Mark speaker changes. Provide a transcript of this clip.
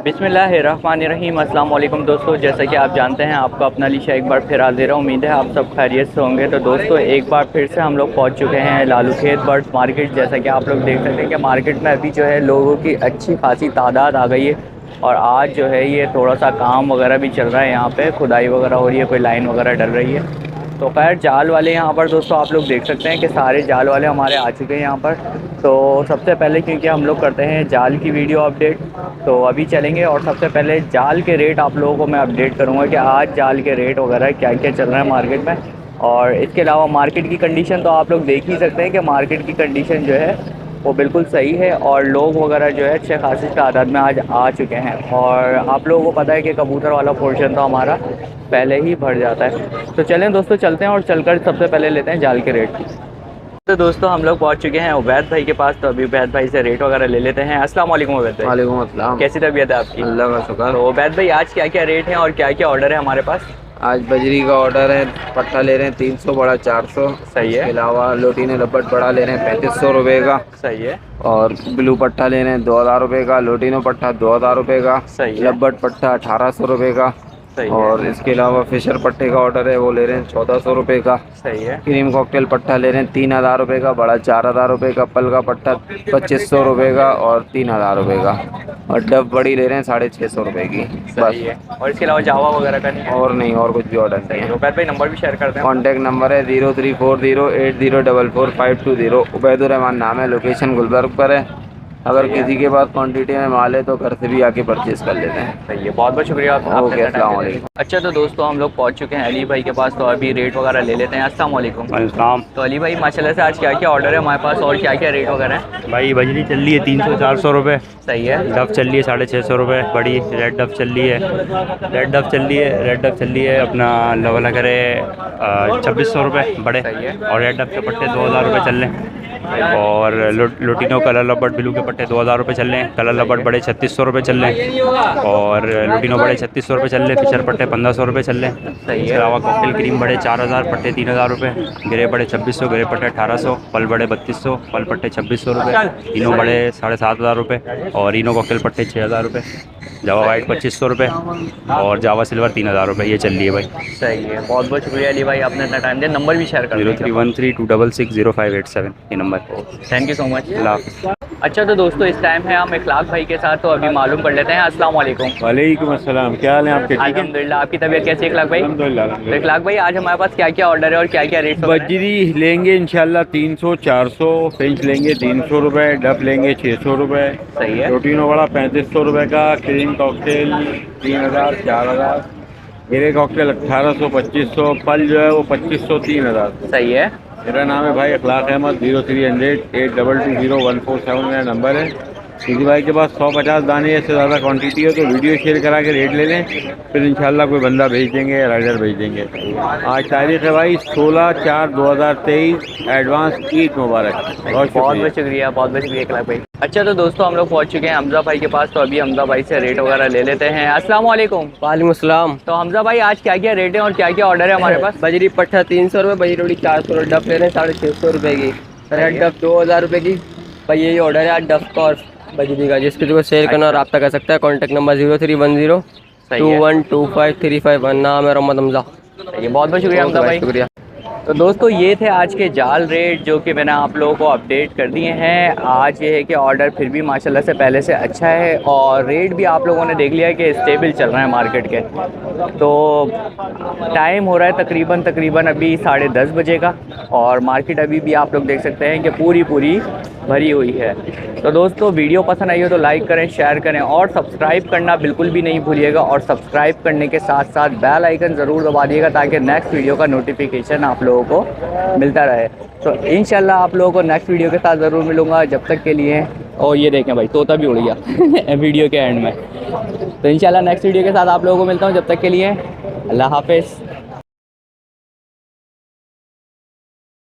Speaker 1: बिस्मिल्लाहिर्रहमानिर्रहीम। अस्सलाम वालेकुम दोस्तों, जैसा कि आप जानते हैं आपका अपना अलीशा एक बार फिर हाजिर है। उम्मीद है आप सब खैरियत से होंगे। तो दोस्तों एक बार फिर से हम लोग पहुंच चुके हैं लालू खेत बर्ड्स मार्केट। जैसा कि आप लोग देख सकते हैं कि मार्केट में अभी जो है लोगों की अच्छी खासी तादाद आ गई है। और आज जो है ये थोड़ा सा काम वगैरह भी चल रहा है, यहाँ पे खुदाई वगैरह हो रही है, कोई लाइन वगैरह डल रही है। तो खैर जाल वाले यहाँ पर दोस्तों आप लोग देख सकते हैं कि सारे जाल वाले हमारे आ चुके हैं यहाँ पर। तो सबसे पहले क्योंकि हम लोग करते हैं जाल की वीडियो अपडेट, तो अभी चलेंगे और सबसे पहले जाल के रेट आप लोगों को मैं अपडेट करूँगा कि आज जाल के रेट वगैरह क्या क्या चल रहा है मार्केट में। और इसके अलावा मार्केट की कंडीशन तो आप लोग देख ही सकते हैं कि मार्केट की कंडीशन जो है वो बिल्कुल सही है और लोग वगैरह जो है अच्छे खासी तादाद में आज आ चुके हैं। और आप लोगों को पता है कि कबूतर वाला पोर्शन तो हमारा पहले ही भर जाता है। तो चलें दोस्तों चलते हैं और चलकर सबसे पहले लेते हैं जाल के रेट। तो दोस्तों हम लोग पहुंच चुके हैं उबैद भाई के पास। तो अभी उबैद भाई से रेट वगैरह ले लेते हैं। अस्सलाम वालेकुम उबैद भाई।
Speaker 2: वालेकुम अस्सलाम।
Speaker 1: कैसी तबीयत है आपकी?
Speaker 2: अल्लाह का शुक्र।
Speaker 1: तो उबैद भाई आज क्या क्या रेट हैं और क्या क्या ऑर्डर है हमारे पास?
Speaker 2: आज बजरी का ऑर्डर है, पट्टा ले रहे हैं 300, बड़ा 400।
Speaker 1: सही है।
Speaker 2: इसके अलावा लोटीने लब्बट बड़ा ले रहे हैं 3500 रुपये का।
Speaker 1: सही है।
Speaker 2: और ब्लू पट्टा ले रहे हैं 2000 रुपये का। लोटीनो पट्टा 2000 रुपये का।
Speaker 1: सही है।
Speaker 2: लब्बट पट्टा 1800 रुपये का।
Speaker 1: सही है।
Speaker 2: और इसके अलावा फिशर पट्टे का ऑर्डर है, वो ले रहे हैं 1400 रुपये का।
Speaker 1: सही है।
Speaker 2: क्रीम कॉकटेल पट्टा ले रहे हैं 3000 रुपये का, बड़ा 4000 रुपये का। पल का पट्टा 2500 रुपये का और 3000 रुपये का। और डब बड़ी ले रहे हैं 650 रुपये की।
Speaker 1: सही है। और इसके अलावा जावा वगैरह का नहीं है?
Speaker 2: और नहीं, और कुछ भी ऑर्डर नहीं है।
Speaker 1: उबैद भाई नंबर भी शेयर करते हैं।
Speaker 2: कॉन्टैक्ट नंबर है 034080444520। उबैदुर्रहमान नाम है, लोकेशन गुलबर्ग पर है। अगर किसी के पास क्वांटिटी में माल है तो घर से भी आके परचेज कर लेते हैं।
Speaker 1: सही है, बहुत बहुत शुक्रिया आपका।
Speaker 2: ओके, अस्सलाम वालेकुम।
Speaker 1: अच्छा तो दोस्तों हम लोग पहुंच चुके हैं अली भाई के पास। तो अभी रेट वगैरह ले लेते हैं। अस्सलाम वालेकुम।
Speaker 3: वालेकुम।
Speaker 1: तो अली भाई माशाल्लाह से आज क्या क्या ऑर्डर है हमारे पास और क्या क्या रेट वगैरह है?
Speaker 3: भाई बजरी चल रही है 300-400 रुपये।
Speaker 1: सही है।
Speaker 3: डफ चल रही है 650 रुपये बड़ी। रेड डफ चल रही है, रेड डफ चल रही है, रेड डफ चल रही है अपना लवला करे 2600 रुपये बड़े।
Speaker 1: सही है।
Speaker 3: और रेड डफ के पट्टे 2000 रुपये चल रहे हैं। और लोटिनो कलर लबट ब्लू के पट्टे 2000 रुपये चल रहे हैं। कलर लबट बड़े 3600 रुपये चल रहे हैं। और लोटिनो बड़े 3600 रुपये चल रहे हैं। फिशर पट्टे 1500 रुपये चल रहे हैं।
Speaker 1: सही
Speaker 3: इसके
Speaker 1: है।
Speaker 3: अलावा कॉकटेल क्रीम बड़े 4000, पट्टे 3000 रुपये। ग्रे बड़े 2600, ग्रे पट्टे 1800। पल बड़े 3200, पल पट्टे 2600 रुपये। इनो बड़े 7500 रुपये। और इनो कॉकटेल पट्टे 6000 रुपये। जावा वाइट 2500 रुपये। और जावा सिल्वर 3000 रुपये। ये चल रही है भाई।
Speaker 1: सही है, बहुत बहुत शुक्रिया अली भाई, आपने इतना टाइम दिया। नंबर भी शेयर कर दीजिए।
Speaker 3: 031326600587 ये नंबर।
Speaker 1: Thank you so much.
Speaker 3: अल्लाह हाफ़िज़।
Speaker 1: अच्छा तो दोस्तों इस टाइम है हम इखलाक भाई के साथ। तो अभी मालूम कर लेते हैं। अस्सलाम वालेकुम।
Speaker 4: वालेकुम अस्सलाम। क्या हाल है आपके? ठीक है
Speaker 1: अल्हम्दुलिल्लाह। आपकी तबीयत कैसी है इखलाक भाई?
Speaker 4: अल्हम्दुलिल्लाह।
Speaker 1: तो इखलाक भाई आज हमारे पास क्या क्या ऑर्डर है और क्या क्या रेट?
Speaker 4: बजरी लेंगे इंशाल्लाह 300 400। फिंच लेंगे 300 रुपये। डब लेंगे 600 रुपये।
Speaker 1: सही है।
Speaker 4: रोटीनो बड़ा 3500 रुपये का। Cream cocktail 3000 4000। गिरे कॉकटेल 1800 2500। पल जो है वो 2500 3000।
Speaker 1: सही है।
Speaker 4: मेरा नाम है भाई अखलाक अहमद। 030082201447 मेरा नंबर है। किसी भाई के पास 150 दाने से ज़्यादा क्वांटिटी हो तो वीडियो शेयर करा के रेट ले लें, फिर इंशाल्लाह कोई बंदा भेज देंगे या राइडर भेज देंगे। आज तारीख़ है भाई 16/4/2023। एडवांस ईद मुबारक। बहुत
Speaker 1: बहुत शुक्रिया, बहुत बहुत शुक्रिया इखलाक भाई। अच्छा तो दोस्तों हम लोग पहुंच चुके हैं हमजा भाई के पास। तो अभी हमजा भाई से रेट वगैरह ले लेते हैं। अस्सलाम वालेकुम।
Speaker 5: वालेकुम अस्सलाम।
Speaker 1: तो हमजा भाई आज क्या क्या रेट है और क्या क्या ऑर्डर है हमारे पास?
Speaker 5: बजरी पट्टा 300 रुपये, बजरी रोटी 400 रुपये, डफ ले रहे हैं 650 रुपये की। रेड डफ 2000 रुपये की। भाई यही ऑर्डर है आज डफ का और बजरी का। जिसके जो सेल करना और रब्ता कर सकता है। Contact number 031021253551। नाम है मोहम्मद हमजा।
Speaker 1: ये बहुत बहुत शुक्रिया हमजा भाई।
Speaker 5: शुक्रिया।
Speaker 1: तो दोस्तों ये थे आज के जाल रेट जो कि मैंने आप लोगों को अपडेट कर दिए हैं। आज ये है कि ऑर्डर फिर भी माशाल्लाह से पहले से अच्छा है और रेट भी आप लोगों ने देख लिया है कि स्टेबल चल रहे हैं मार्केट के। तो टाइम हो रहा है तकरीबन अभी 10:30 बजे का और मार्केट अभी भी आप लोग देख सकते हैं कि पूरी भरी हुई है। तो दोस्तों वीडियो पसंद आई हो तो लाइक करें, शेयर करें और सब्सक्राइब करना बिल्कुल भी नहीं भूलिएगा। और सब्सक्राइब करने के साथ साथ बेल आइकन ज़रूर दबा दिएगा ताकि नेक्स्ट वीडियो का नोटिफिकेशन आप लोगों को मिलता रहे। तो इंशाल्लाह आप लोगों को नेक्स्ट वीडियो के साथ ज़रूर मिलूँगा। जब तक के लिए और ये देखें भाई तोता भी उड़ गया वीडियो के एंड में। तो इंशाल्लाह नेक्स्ट वीडियो के साथ आप लोगों को मिलता हूँ। जब तक के लिए अल्लाह हाफ़िज़।